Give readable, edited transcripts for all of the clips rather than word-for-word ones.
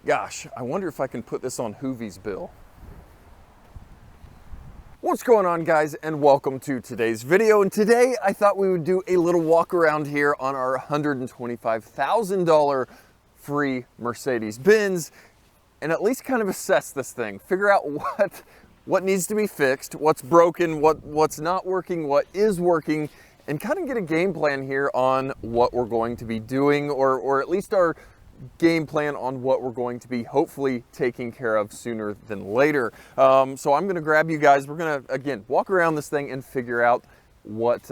Gosh, I wonder if I can put this on Hoovies' bill. What's going on, guys, and welcome to today's video. And today I thought we would do a little walk around here on our $125,000 free Mercedes Benz and at least kind of assess this thing, figure out what needs to be fixed, what's broken, what's not working, what is working, and kind of get a game plan here on what we're going to be doing, or at least our game plan on what we're going to be hopefully taking care of sooner than later. So I'm going to grab you guys. We're going to, again, walk around this thing and figure out what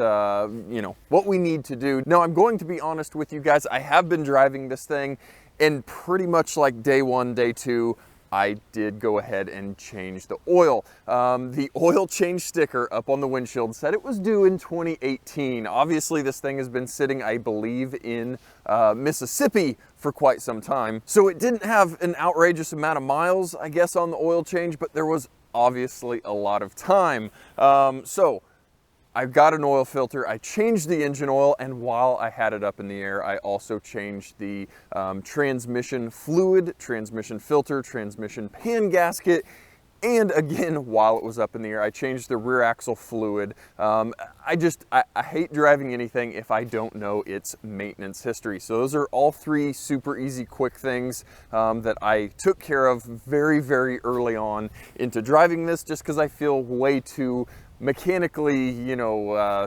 we need to do. Now, I'm going to be honest with you guys. I have been driving this thing, and pretty much like day one, day two, I did go ahead and change the oil. The oil change sticker up on the windshield said it was due in 2018. Obviously, this thing has been sitting, I believe, in Mississippi for quite some time. So it didn't have an outrageous amount of miles, I guess, on the oil change, but there was obviously a lot of time. So I've got an oil filter, I changed the engine oil, and while I had it up in the air, I also changed the transmission fluid, transmission filter, transmission pan gasket, and again, while it was up in the air, I changed the rear axle fluid. I hate driving anything if I don't know its maintenance history. So those are all three super easy, quick things that I took care of very, very early on into driving this, just because I feel way too mechanically,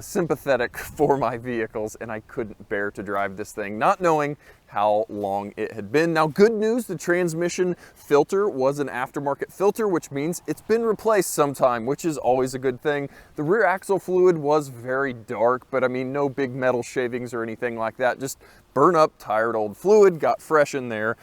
sympathetic for my vehicles, and I couldn't bear to drive this thing, not knowing how long it had been. Now, good news, the transmission filter was an aftermarket filter, which means it's been replaced sometime, which is always a good thing. The rear axle fluid was very dark, but I mean, no big metal shavings or anything like that, just burn up, tired old fluid, got fresh in there.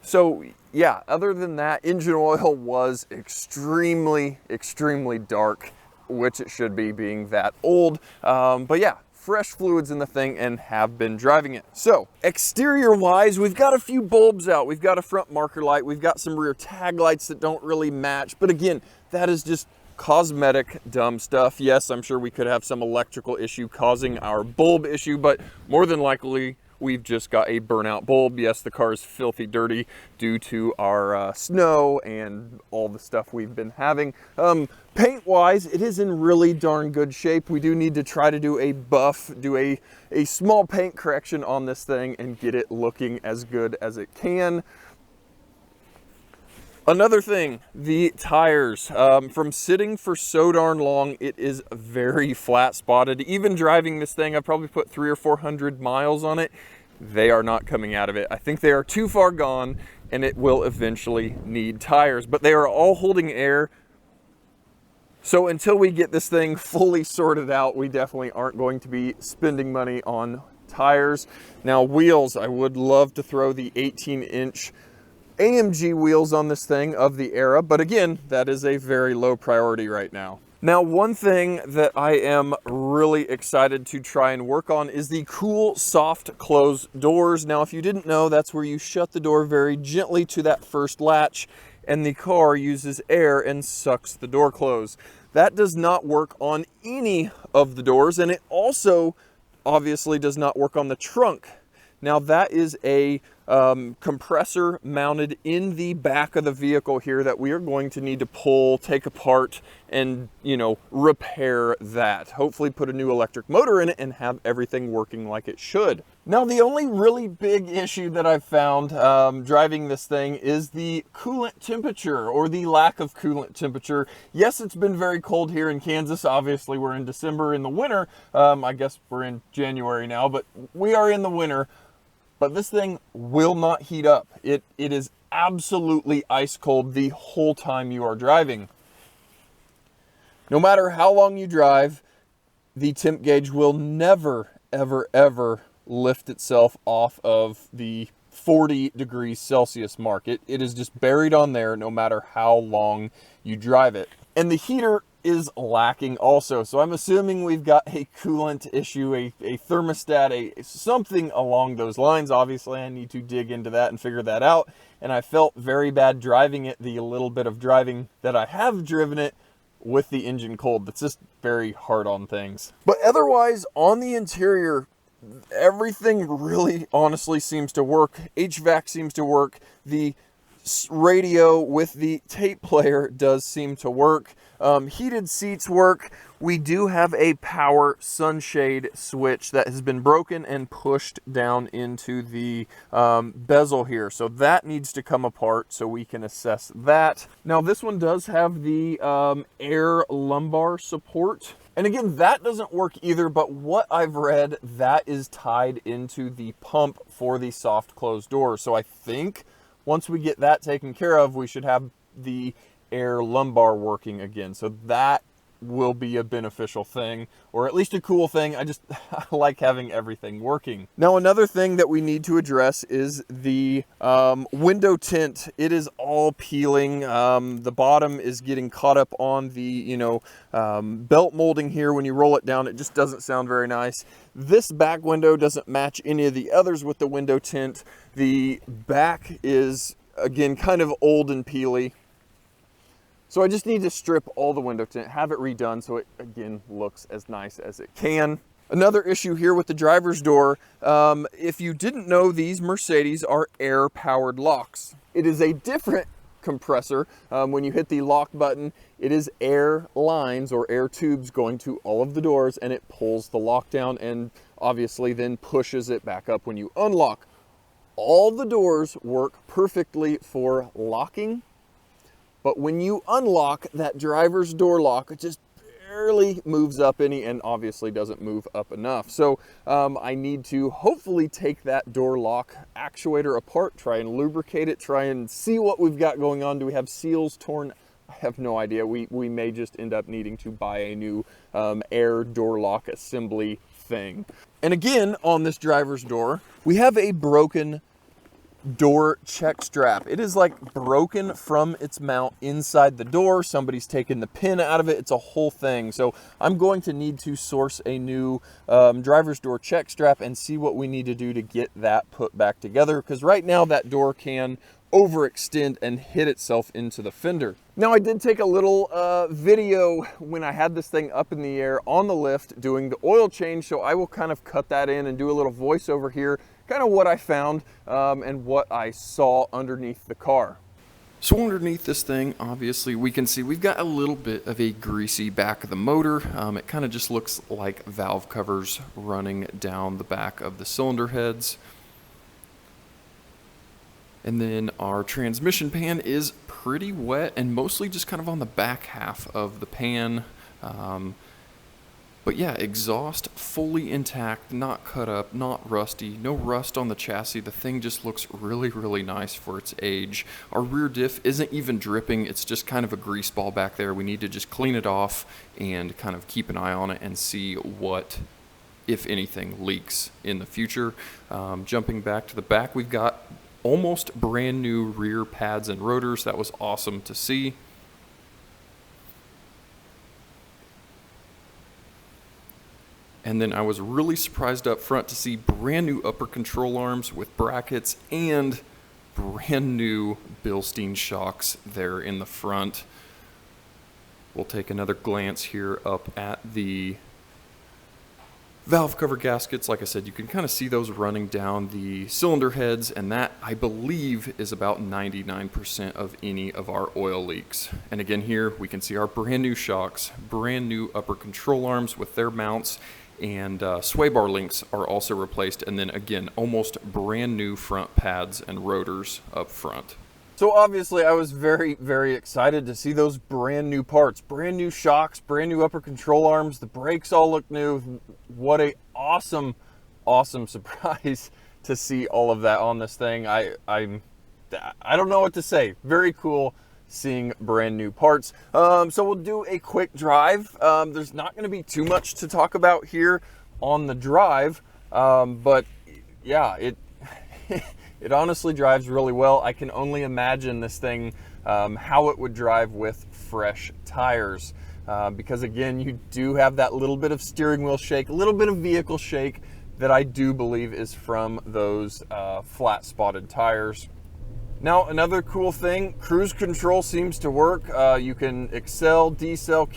So yeah, other than that, engine oil was extremely, extremely dark, which it should be being that old. But yeah, fresh fluids in the thing and have been driving it. So exterior wise, we've got a few bulbs out. We've got a front marker light. We've got some rear tag lights that don't really match. But again, that is just cosmetic dumb stuff. Yes, I'm sure we could have some electrical issue causing our bulb issue, but more than likely, we've just got a burnout bulb. Yes, the car is filthy dirty due to our snow and all the stuff we've been having. Paint-wise, it is in really darn good shape. We do need to try to do a buff, do a small paint correction on this thing and get it looking as good as it can. Another thing, the tires. From sitting for so darn long, it is very flat spotted. Even driving this thing, I probably put 300 or 400 miles on it. They are not coming out of it. I think they are too far gone, and it will eventually need tires, but they are all holding air. So until we get this thing fully sorted out, we definitely aren't going to be spending money on tires. Now, wheels, I would love to throw the 18-inch AMG wheels on this thing of the era, but again, that is a very low priority right now. Now, one thing that I am really excited to try and work on is the cool soft close doors. Now, if you didn't know, that's where you shut the door very gently to that first latch and the car uses air and sucks the door closed. That does not work on any of the doors, and it also obviously does not work on the trunk. Now, that is a compressor mounted in the back of the vehicle here that we are going to need to pull, take apart, and repair that. Hopefully put a new electric motor in it and have everything working like it should. Now, the only really big issue that I've found driving this thing is the coolant temperature, or the lack of coolant temperature. Yes, it's been very cold here in Kansas. Obviously, we're in December in the winter. I guess we're in January now, but we are in the winter. But this thing will not heat up. It is absolutely ice cold the whole time you are driving. No matter how long you drive, the temp gauge will never, ever, ever lift itself off of the 40 degrees Celsius mark. It is just buried on there no matter how long you drive it. And the heater is lacking also. So I'm assuming we've got a coolant issue, a thermostat, something along those lines. Obviously, I need to dig into that and figure that out. And I felt very bad driving it, the little bit of driving that I have driven it with the engine cold. That's just very hard on things. But otherwise, on the interior, everything really honestly seems to work. HVAC seems to work. The radio with the tape player does seem to work. Heated seats work. We do have a power sunshade switch that has been broken and pushed down into the bezel here. So that needs to come apart so we can assess that. Now this one does have the air lumbar support. And again, that doesn't work either, but what I've read, that is tied into the pump for the soft closed door. So I think once we get that taken care of, we should have the air lumbar working again. So that will be a beneficial thing, or at least a cool thing. I like having everything working. Now, another thing that we need to address is the window tint. It is all peeling. The bottom is getting caught up on the, belt molding here. When you roll it down, it just doesn't sound very nice. This back window doesn't match any of the others with the window tint. The back is, again, kind of old and peely. So I just need to strip all the window tint, have it redone so it, again, looks as nice as it can. Another issue here with the driver's door, if you didn't know, these Mercedes are air-powered locks. It is a different compressor. When you hit the lock button, it is air lines or air tubes going to all of the doors, and it pulls the lock down and obviously then pushes it back up when you unlock. All the doors work perfectly for locking. But when you unlock that driver's door lock, it just barely moves up any, and obviously doesn't move up enough. So I need to hopefully take that door lock actuator apart, try and lubricate it, try and see what we've got going on. Do we have seals torn? I have no idea. We may just end up needing to buy a new air door lock assembly thing. And again, on this driver's door, we have a broken door check strap. It is like broken from its mount inside the door. Somebody's taken the pin out of it. It's a whole thing. So I'm going to need to source a new driver's door check strap and see what we need to do to get that put back together, because right now that door can overextend and hit itself into the fender. Now, I did take a little video when I had this thing up in the air on the lift doing the oil change, so I will kind of cut that in and do a little voiceover here, kind of what I found and what I saw underneath the car. So underneath this thing, obviously, we can see we've got a little bit of a greasy back of the motor. It kind of just looks like valve covers running down the back of the cylinder heads. And then our transmission pan is pretty wet and mostly just kind of on the back half of the pan. But yeah, exhaust fully intact, not cut up, not rusty, no rust on the chassis. The thing just looks really, really nice for its age. Our rear diff isn't even dripping. It's just kind of a grease ball back there. We need to just clean it off and kind of keep an eye on it and see what, if anything, leaks in the future. Jumping back to the back, we've got almost brand new rear pads and rotors. That was awesome to see. And then I was really surprised up front to see brand new upper control arms with brackets and brand new Bilstein shocks there in the front. We'll take another glance here up at the valve cover gaskets. Like I said, you can kind of see those running down the cylinder heads, and that, I believe, is about 99% of any of our oil leaks. And again, here we can see our brand new shocks, brand new upper control arms with their mounts, and sway bar links are also replaced. And then again, almost brand new front pads and rotors up front. So obviously I was very, very excited to see those brand new parts, brand new shocks, brand new upper control arms. The brakes all look new. What a awesome surprise to see all of that on this thing. I don't know what to say. Very cool seeing brand new parts. So we'll do a quick drive. There's not going to be too much to talk about here on the drive, but yeah, it honestly drives really well. I can only imagine this thing, how it would drive with fresh tires. Because again, you do have that little bit of steering wheel shake, a little bit of vehicle shake that I do believe is from those flat spotted tires. Now, another cool thing, cruise control seems to work. You can accel, decel,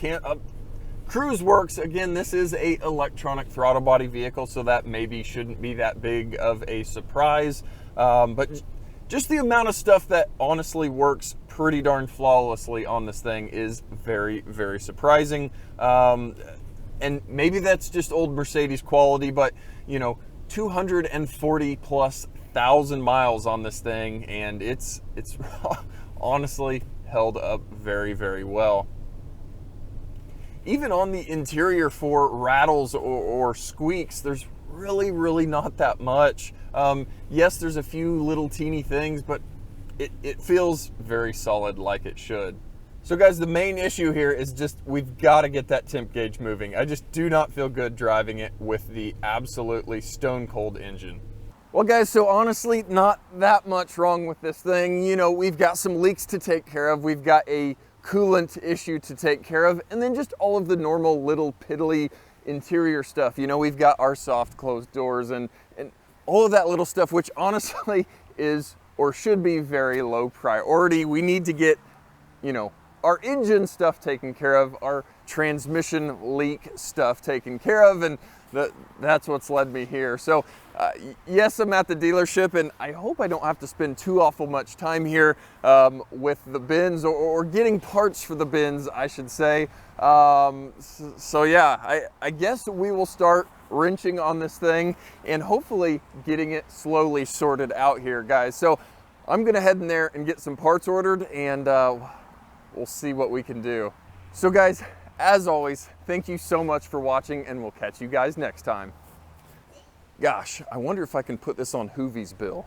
Cruise works. Again, this is a electronic throttle body vehicle, so that maybe shouldn't be that big of a surprise. But just the amount of stuff that honestly works pretty darn flawlessly on this thing is very, very surprising. And maybe that's just old Mercedes quality, but you know, 240,000+ miles on this thing, and it's honestly held up very, very well. Even on the interior for rattles or squeaks, there's really not that much. Yes, there's a few little teeny things, but it feels very solid like it should. So guys, the main issue here is just we've got to get that temp gauge moving. I just do not feel good driving it with the absolutely stone cold engine. Well guys, so honestly, not that much wrong with this thing. You know, we've got some leaks to take care of. We've got a coolant issue to take care of, and then just all of the normal little piddly interior stuff. You know, we've got our soft closed doors and all of that little stuff, which honestly is or should be very low priority. We need to get, you know, our engine stuff taken care of, our transmission leak stuff taken care of, and that's what's led me here. So yes, I'm at the dealership, and I hope I don't have to spend too awful much time here with the Benz or getting parts for the Benz, I should say. So yeah, I guess we will start wrenching on this thing and hopefully getting it slowly sorted out here, guys. So I'm gonna head in there and get some parts ordered, and we'll see what we can do. So guys, as always, thank you so much for watching, and we'll catch you guys next time. Gosh, I wonder if I can put this on Hoovies' bill.